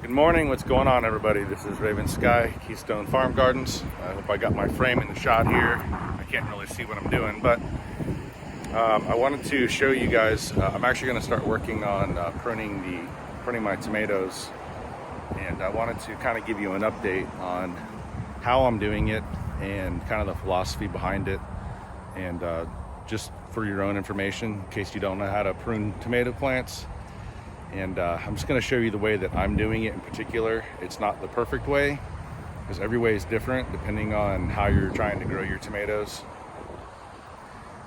Good morning, what's going on everybody? This is RavenSky, Keystone Farm Gardens. I hope I got my frame in the shot here. I can't really see what I'm doing, but I wanted to show you guys, I'm actually going to start working on pruning my tomatoes, and I wanted to kind of give you an update on how I'm doing it and kind of the philosophy behind it, and just for your own information in case you don't know how to prune tomato plants. And I'm just going to show you the way that I'm doing it in particular. It's not the perfect way because every way is different depending on how you're trying to grow your tomatoes.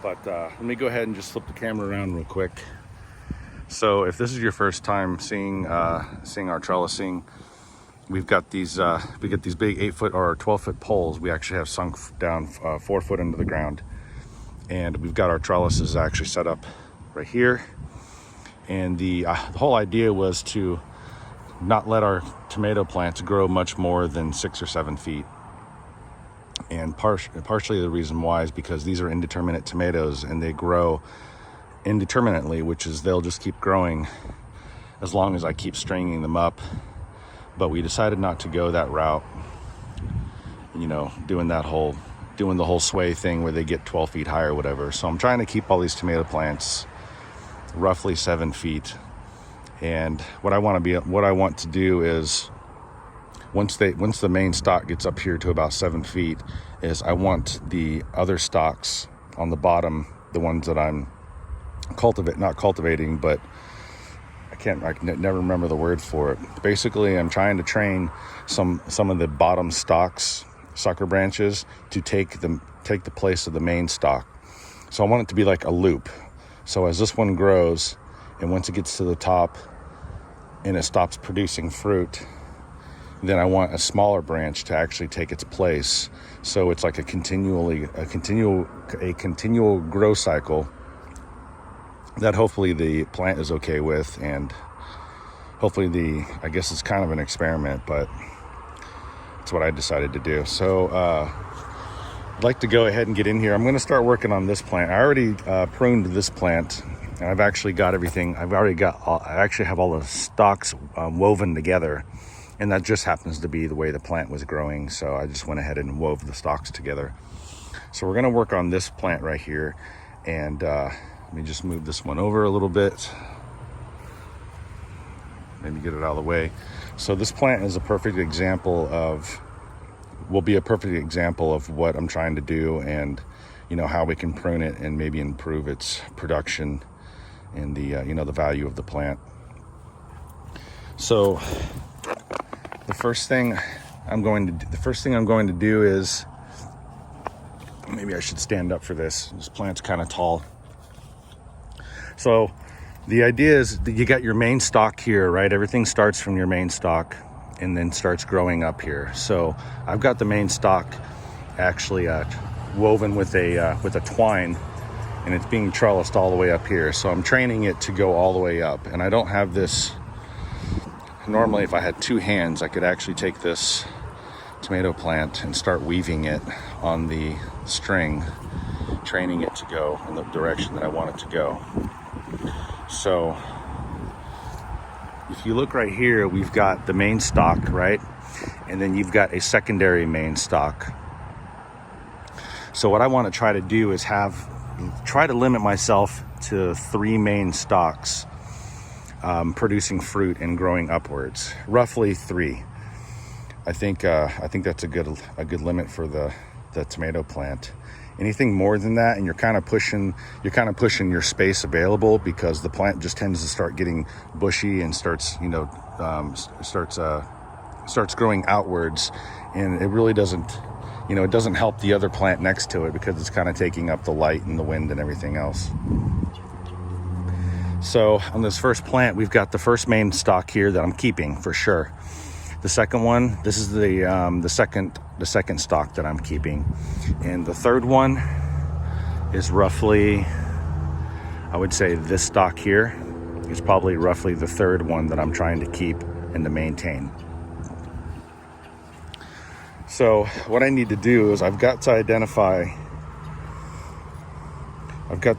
But let me go ahead and just flip the camera around real quick. So if this is your first time seeing our trellising, we've got these big 8-foot or 12-foot poles. We actually have sunk down 4 foot into the ground, and we've got our trellises actually set up right here. And the whole idea was to not let our tomato plants grow much more than 6 or 7 feet. And partially the reason why is because these are indeterminate tomatoes and they grow indeterminately, which is they'll just keep growing as long as I keep stringing them up. But we decided not to go that route, you know, doing the whole sway thing where they get 12 feet high or whatever. So I'm trying to keep all these tomato plants roughly 7 feet. And what I want to do is once the main stalk gets up here to about 7 feet, is I want the other stalks on the bottom, the ones that I'm not cultivating, but I never remember the word for it. Basically, I'm trying to train some of the bottom stalks, sucker branches, to take the place of the main stalk. So I want it to be like a loop. So as this one grows, and once it gets to the top and it stops producing fruit, then I want a smaller branch to actually take its place. So it's like a continual grow cycle that hopefully the plant is okay with, and hopefully I guess it's kind of an experiment, but it's what I decided to do. So I'd like to go ahead and get in here. I'm going to start working on this plant. I already pruned this plant, and I've actually got everything. I actually have all the stalks woven together, and that just happens to be the way the plant was growing. So I just went ahead and wove the stalks together. So we're going to work on this plant right here, and let me just move this one over a little bit. Maybe get it out of the way. So this plant is a perfect example will be a perfect example of what I'm trying to do, and you know how we can prune it and maybe improve its production and the the value of the plant. So the first thing I'm going to do is, maybe I should stand up for this. This plant's kind of tall. So the idea is that you got your main stalk here, right? Everything starts from your main stalk and then starts growing up here. So I've got the main stalk actually woven with a twine, and it's being trellised all the way up here. So I'm training it to go all the way up. And I don't have this, normally if I had 2 hands, I could actually take this tomato plant and start weaving it on the string, training it to go in the direction that I want it to go. So if you look right here, we've got the main stalk, right? And then you've got a secondary main stalk. So what I want to try to do is try to limit myself to 3 main stalks producing fruit and growing upwards, roughly 3. I think that's a good limit for the tomato plant. Anything more than that, and you're kind of pushing your space available, because the plant just tends to start getting bushy and starts growing outwards, and it really doesn't, it doesn't help the other plant next to it because it's kind of taking up the light and the wind and everything else. So on this first plant, we've got the first main stalk here that I'm keeping for sure. The second one, this is the second stalk that I'm keeping, and the third one is roughly, I would say this stalk here is probably roughly the third one that I'm trying to keep and to maintain. So what I need to do is I've got to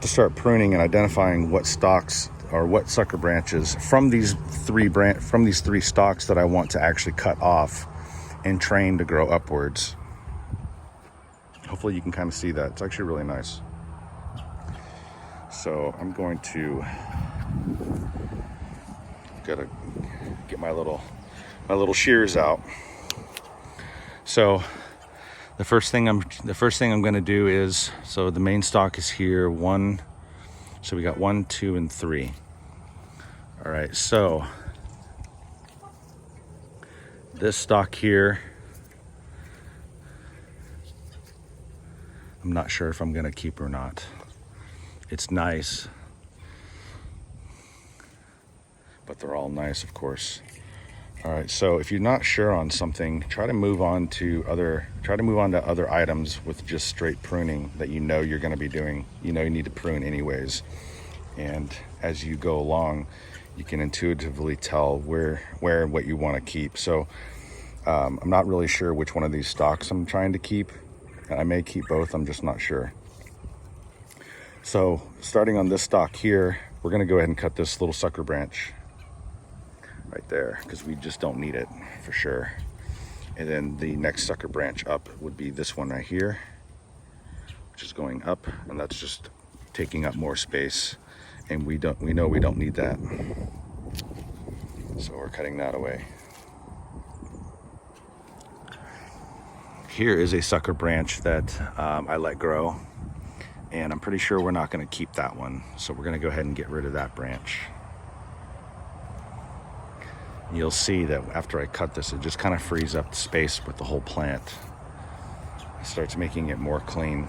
start pruning and identifying what stalks or what sucker branches from these three stalks that I want to actually cut off and train to grow upwards. Hopefully you can kind of see that. It's actually really nice. So I'm going to gotta get my little shears out. So the first thing I'm going to do is, so the main stalk is here, one. So we got 1, 2, and 3. All right, so this stalk here, I'm not sure if I'm going to keep or not. It's nice, but they're all nice, of course. All right, so if you're not sure on something, try to move on to other items with just straight pruning that you know you're going to be doing. You know you need to prune anyways, and as you go along, you can intuitively tell where and what you want to keep. So I'm not really sure which one of these stalks I'm trying to keep. I may keep both, I'm just not sure. So starting on this stalk here, we're going to go ahead and cut this little sucker branch right there, because we just don't need it for sure. And then the next sucker branch up would be this one right here, which is going up, and that's just taking up more space, and we know we don't need that, so we're cutting that away. Here is a sucker branch that I let grow, and I'm pretty sure we're not going to keep that one, so we're going to go ahead and get rid of that branch. You'll see that after I cut this, it just kind of frees up the space with the whole plant. It starts making it more clean.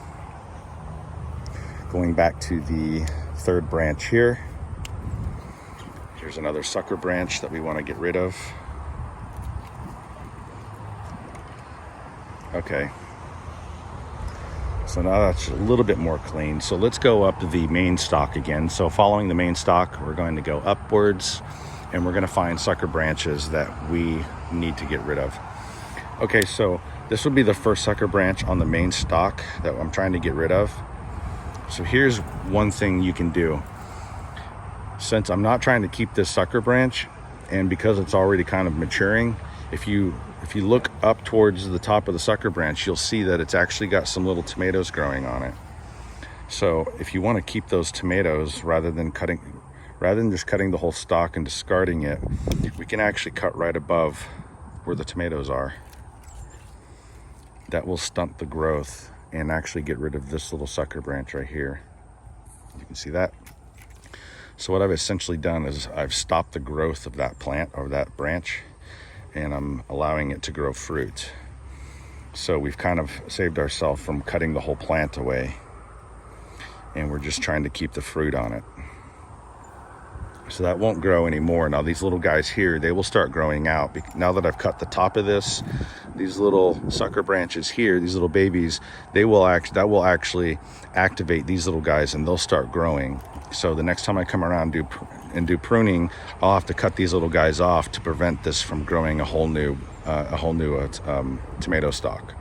Going back to the third branch here, here's another sucker branch that we want to get rid of. Okay, so now that's a little bit more clean. So let's go up the main stalk again. So following the main stalk, we're going to go upwards, and we're going to find sucker branches that we need to get rid of. Okay, so this would be the first sucker branch on the main stalk that I'm trying to get rid of. So here's one thing you can do. Since I'm not trying to keep this sucker branch, and because it's already kind of maturing, if you look up towards the top of the sucker branch, you'll see that it's actually got some little tomatoes growing on it. So if you want to keep those tomatoes, rather than just cutting the whole stalk and discarding it, we can actually cut right above where the tomatoes are. That will stunt the growth and actually get rid of this little sucker branch right here. You can see that. So what I've essentially done is I've stopped the growth of that plant or that branch, and I'm allowing it to grow fruit. So we've kind of saved ourselves from cutting the whole plant away, and we're just trying to keep the fruit on it. So that won't grow anymore. Now these little guys here, they will start growing out. Now that I've cut the top of this, these little sucker branches here, these little babies, that will actually activate these little guys, and they'll start growing. So the next time I come around and do pruning, I'll have to cut these little guys off to prevent this from growing a whole new tomato stalk.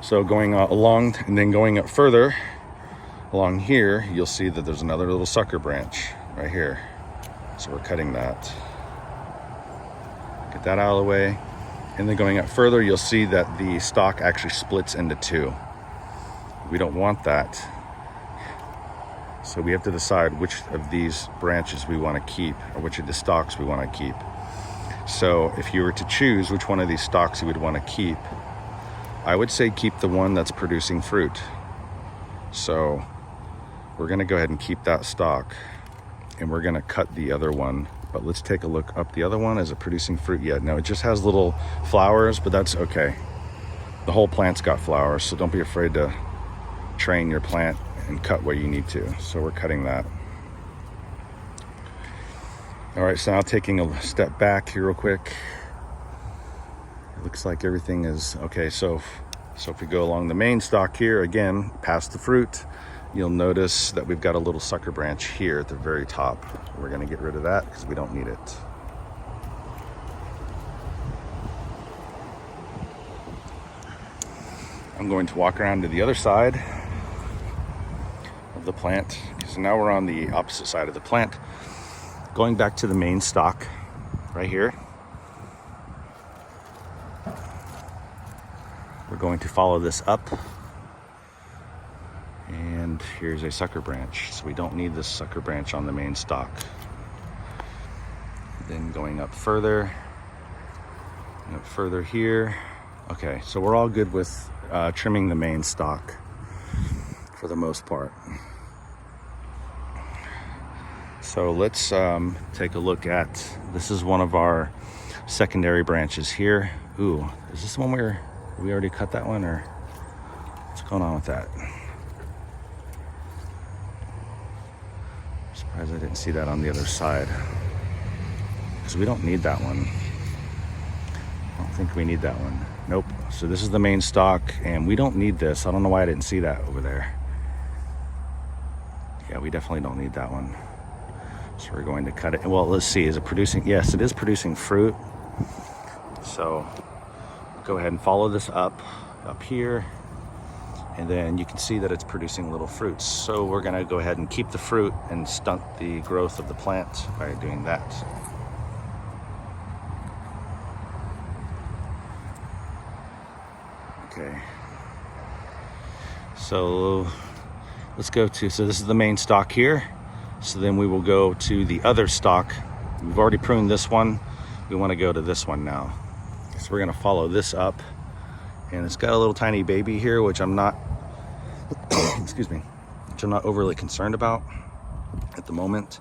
So going along and then going up further, along here, you'll see that there's another little sucker branch right here. So we're cutting that. Get that out of the way. And then going up further, you'll see that the stalk actually splits into two. We don't want that. So we have to decide which of these branches we want to keep, or which of the stalks we want to keep. So if you were to choose which one of these stalks you would want to keep, I would say keep the one that's producing fruit. So we're going to go ahead and keep that stalk, and we're going to cut the other one. But let's take a look up. The other one, is it producing fruit yet? No, it just has little flowers, but that's okay. The whole plant's got flowers, so don't be afraid to train your plant and cut where you need to. So we're cutting that. All right, so now taking a step back here real quick. It looks like everything is okay. So if we go along the main stalk here, again, past the fruit, you'll notice that we've got a little sucker branch here at the very top. We're going to get rid of that because we don't need it. I'm going to walk around to the other side of the plant So now we're on the opposite side of the plant, going back to the main stalk right here. We're going to follow this up, and here's a sucker branch, so we don't need this sucker branch on the main stalk. Then going up further here. Okay, so we're all good with trimming the main stalk for the most part. So let's take a look at, this is one of our secondary branches here. Ooh, is this the one where we already cut that one, or what's going on with that? I'm surprised I didn't see that on the other side, because we don't need that one. I don't think we need that one. Nope. So this is the main stalk, and we don't need this. I don't know why I didn't see that over there. Yeah, we definitely don't need that one. So we're going to cut it. Well, let's see, is it producing? Yes, it is producing fruit. So go ahead and follow this up here, and then you can see that it's producing little fruits. So we're gonna go ahead and keep the fruit and stunt the growth of the plant by doing that. Okay, so let's go to, so this is the main stalk here. So then we will go to the other stalk. We've already pruned this one. We want to go to this one now. So we're going to follow this up, and it's got a little tiny baby here, which I'm not excuse me, which I'm not overly concerned about at the moment.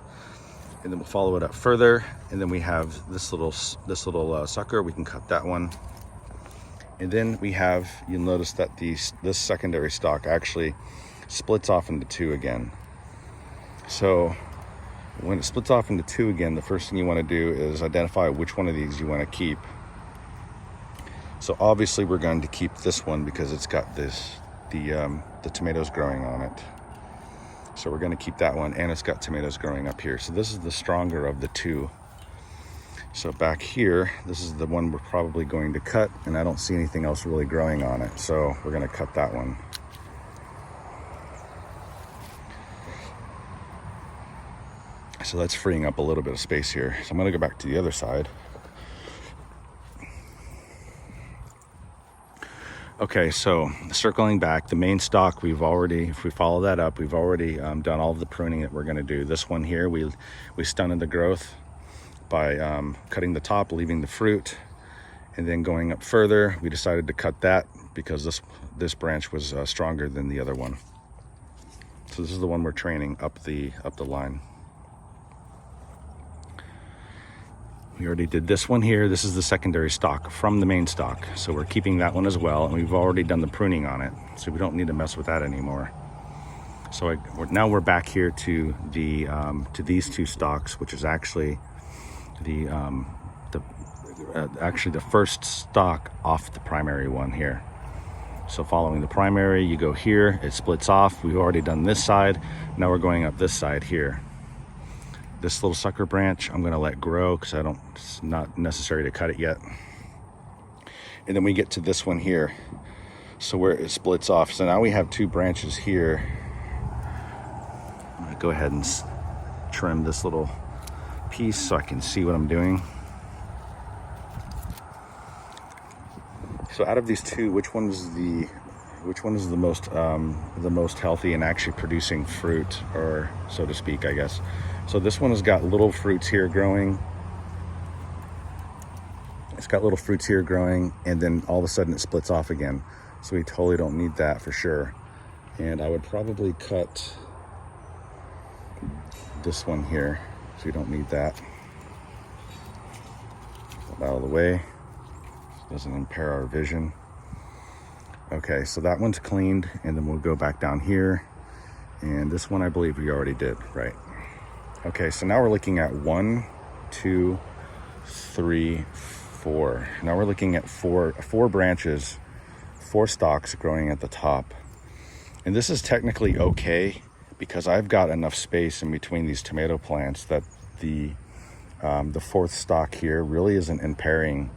And then we'll follow it up further, and then we have this little sucker. We can cut that one. And then we have, you'll notice that this secondary stalk actually splits off into two again. So when it splits off into two again, the first thing you want to do is identify which one of these you want to keep. So obviously we're going to keep this one because it's got the tomatoes growing on it. So we're going to keep that one, and it's got tomatoes growing up here. So this is the stronger of the two. So back here, this is the one we're probably going to cut, and I don't see anything else really growing on it. So we're going to cut that one. So that's freeing up a little bit of space here. So I'm going to go back to the other side. Okay, so circling back, the main stalk, we've already, if we follow that up, we've already done all of the pruning that we're going to do. This one here, we stunted the growth by cutting the top, leaving the fruit, and then going up further, we decided to cut that because this branch was stronger than the other one. So this is the one we're training up the line. We already did this one here. This is the secondary stalk from the main stalk. So we're keeping that one as well, and we've already done the pruning on it. So we don't need to mess with that anymore. So now we're back here to these two stalks, which is actually actually the first stalk off the primary one here. So following the primary, you go here, it splits off. We've already done this side. Now we're going up this side here. This little sucker branch, I'm going to let grow because it's not necessary to cut it yet. And then we get to this one here, so where it splits off. So now we have two branches here. I'm going to go ahead and trim this little piece so I can see what I'm doing. So out of these two, which one is the most healthy and actually producing fruit, or so to speak, I guess. So this one has got little fruits here growing. It's got little fruits here growing, and then all of a sudden it splits off again. So we totally don't need that for sure. And I would probably cut this one here, so we don't need that. Get that out of the way. It doesn't impair our vision. Okay, so that one's cleaned, and then we'll go back down here. And this one I believe we already did, right? Okay, so now we're looking at 1, 2, 3, 4. Now we're looking at four branches, 4 stalks growing at the top. And this is technically okay because I've got enough space in between these tomato plants that the 4th stalk here really isn't impairing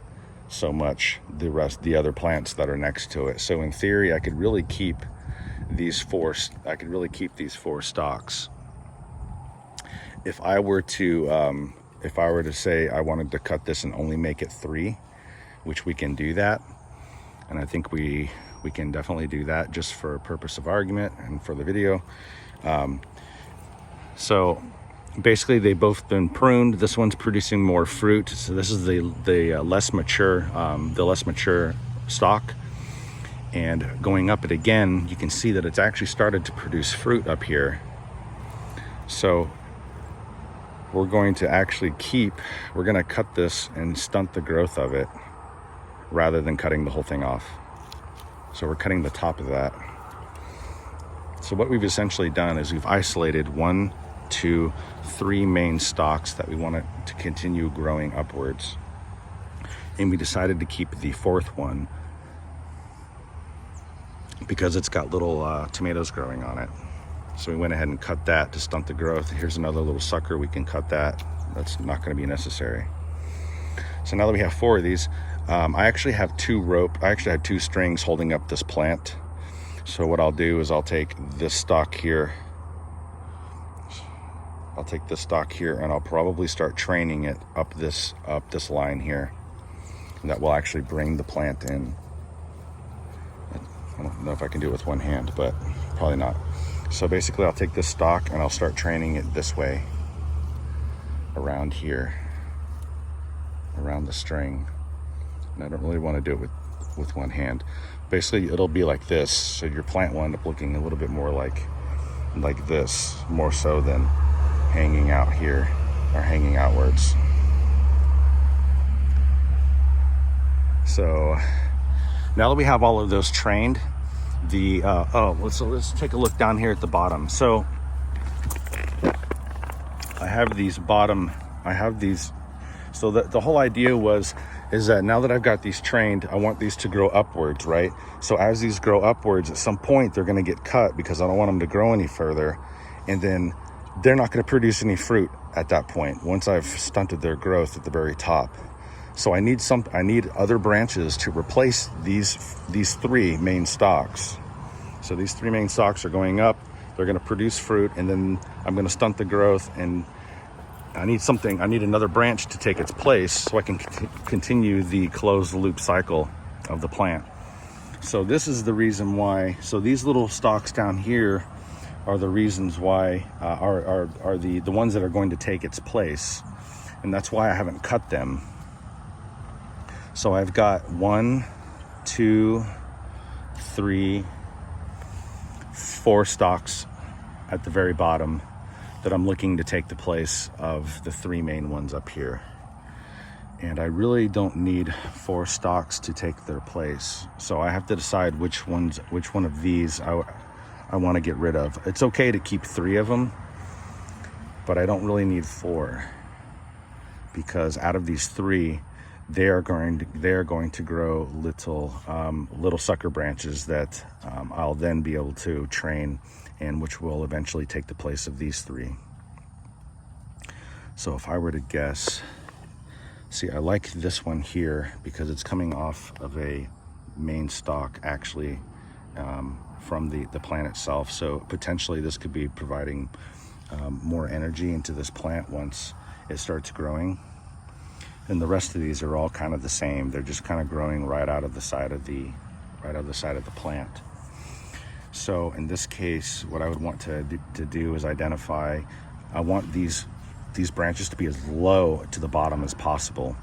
so much the other plants that are next to it. So in theory, I could really keep these 4 stalks. if I were to say I wanted to cut this and only make it 3, which we can do that, and I think we can definitely do that just for purpose of argument and for the video. So basically they've both been pruned. This one's producing more fruit, so this is the less mature stalk. And going up it again, you can see that it's actually started to produce fruit up here. So we're going to cut this and stunt the growth of it rather than cutting the whole thing off. So we're cutting the top of that. So what we've essentially done is we've isolated 1, 2, 3 main stalks that we want it to continue growing upwards. And we decided to keep the 4th one because it's got little tomatoes growing on it. So we went ahead and cut that to stunt the growth. Here's another little sucker, we can cut that. That's not going to be necessary. So now that we have 4 of these, I actually have 2 strings holding up this plant. So what I'll do is I'll take this stalk here. And I'll probably start training it up this line here. And that will actually bring the plant in. I don't know if I can do it with one hand, but probably not. So basically I'll take this stalk and I'll start training it this way around here, around the string. And I don't really want to do it with one hand. Basically it'll be like this, so your plant will end up looking a little bit more like this, more so than hanging out here or hanging outwards. So now that we have all of those trained, let's take a look down here at the bottom. So I have these. So the whole idea is that now that I've got these trained, I want these to grow upwards, right? So as these grow upwards, at some point they're going to get cut because I don't want them to grow any further, and then they're not going to produce any fruit at that point once I've stunted their growth at the very top. So I need other branches to replace these 3 main stalks. So these 3 main stalks are going up, they're going to produce fruit, and then I'm going to stunt the growth, and I need another branch to take its place so I can continue the closed loop cycle of the plant. So this is the reason why. So these little stalks down here are the reasons why, are the ones that are going to take its place, and that's why I haven't cut them. So I've got 1, 2, 3, 4 stalks at the very bottom that I'm looking to take the place of the 3 main ones up here. And I really don't need 4 stalks to take their place. So I have to decide which one of these I want to get rid of. It's okay to keep 3 of them, but I don't really need 4, because out of these 3, they are going to grow little sucker branches that I'll then be able to train, and which will eventually take the place of these 3. So if I were to guess, see, I like this one here because it's coming off of a main stalk, actually, from the plant itself. So potentially this could be providing more energy into this plant once it starts growing. And the rest of these are all kind of the same. They're just kind of growing right out of the side of the plant. So in this case, what I would want to do is identify, I want these branches to be as low to the bottom as possible.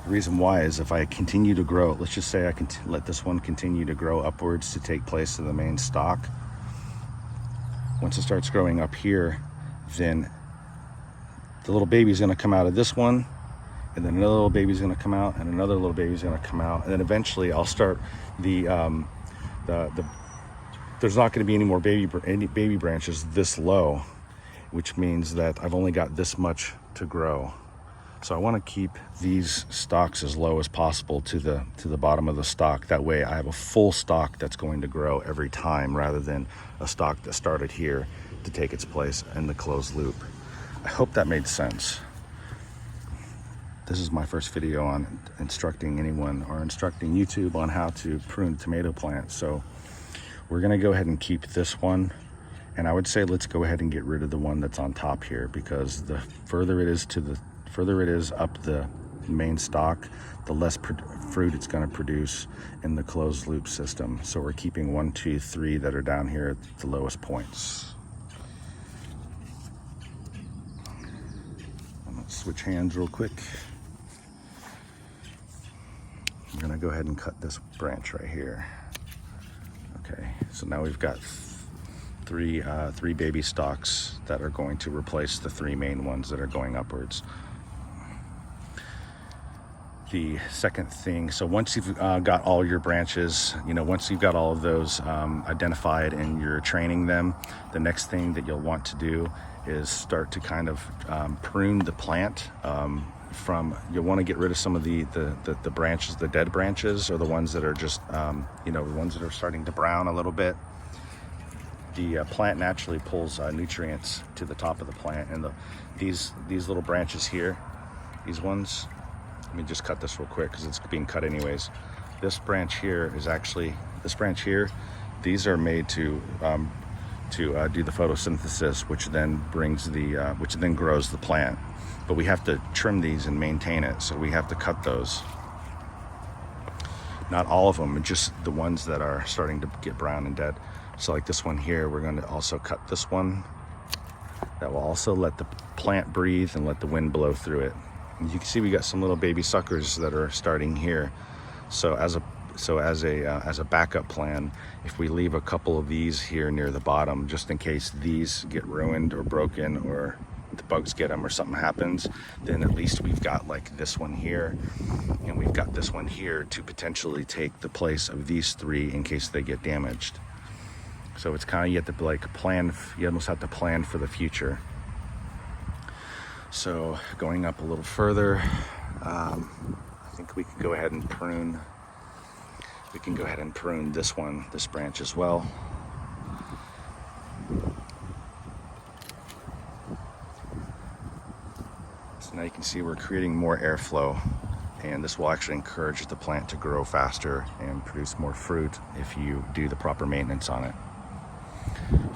The reason why is if I continue to grow, let's just say I can let this one continue to grow upwards to take place of the main stalk. Once it starts growing up here, then the little baby's going to come out of this one, and then another little baby's going to come out, and another little baby's going to come out, and then eventually I'll start there's not going to be any more baby branches this low, which means that I've only got this much to grow. So I want to keep these stalks as low as possible to the bottom of the stalk. That way I have a full stalk that's going to grow every time, rather than a stalk that started here to take its place in the closed loop. I hope that made sense. This is my first video on instructing anyone, or instructing YouTube on how to prune tomato plants. So we're gonna go ahead and keep this one, And I would say let's go ahead and get rid of the one that's on top here, because the further it is up the main stalk, the less fruit it's going to produce in the closed loop system. So we're keeping 1, 2, 3 that are down here at the lowest points. I'm going to switch hands real quick. I'm going to go ahead and cut this branch right here. Okay, so now we've got three baby stalks that are going to replace the 3 main ones that are going upwards. The second thing, so once you've got all your branches, once you've got all of those identified and you're training them, the next thing that you'll want to do is start to kind of prune the plant. You'll want to get rid of some of the branches, the dead branches, or the ones that are just, the ones that are starting to brown a little bit. The plant naturally pulls nutrients to the top of the plant, and these little branches here, these ones, let me just cut this real quick because it's being cut anyways. This branch here, these are made to do the photosynthesis, which then grows the plant. But we have to trim these and maintain it, so we have to cut those. Not all of them, just the ones that are starting to get brown and dead. So like this one here, we're going to also cut this one. That will also let the plant breathe and let the wind blow through it. And you can see we got some little baby suckers that are starting here. So as a backup plan, if we leave a couple of these here near the bottom, just in case these get ruined or broken or the bugs get them or something happens, then at least we've got like this one here, and we've got this one here to potentially take the place of these 3 in case they get damaged. So it's kind of, you almost have to plan for the future. So going up a little further, I think we can go ahead and prune. We can go ahead and prune this branch as well. So now you can see we're creating more airflow, and this will actually encourage the plant to grow faster and produce more fruit if you do the proper maintenance on it.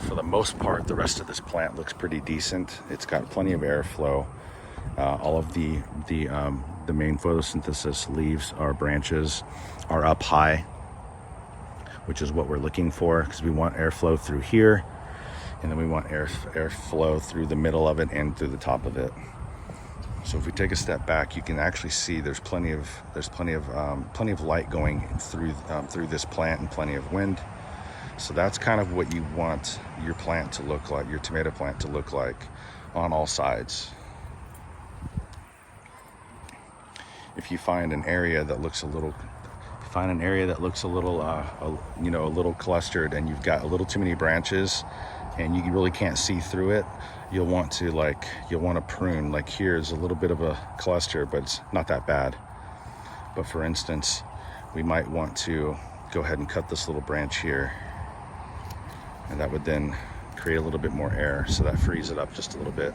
For the most part, the rest of this plant looks pretty decent. It's got plenty of airflow. All of the main photosynthesis leaves, our branches, are up high, which is what we're looking for, because we want airflow through here, and then we want airflow through the middle of it and through the top of it. So if we take a step back, you can actually see there's plenty of light going through this plant, and plenty of wind. So that's kind of what you want your plant to look like, your tomato plant to look like on all sides. If you find an area that looks a little a little clustered, and you've got a little too many branches and you really can't see through it, you'll want to prune. Like here's a little bit of a cluster, but it's not that bad. But for instance, we might want to go ahead and cut this little branch here, and that would then create a little bit more air, so that frees it up just a little bit.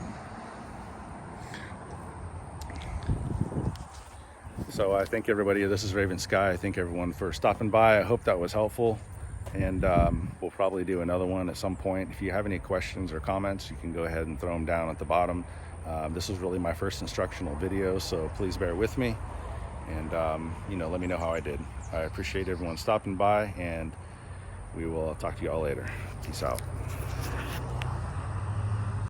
So I thank everybody. This is RavenSky. I thank everyone for stopping by. I hope that was helpful, and we'll probably do another one at some point. If you have any questions or comments, you can go ahead and throw them down at the bottom. This is really my first instructional video, so please bear with me, and let me know how I did. I appreciate everyone stopping by, and we will talk to you all later. Peace out.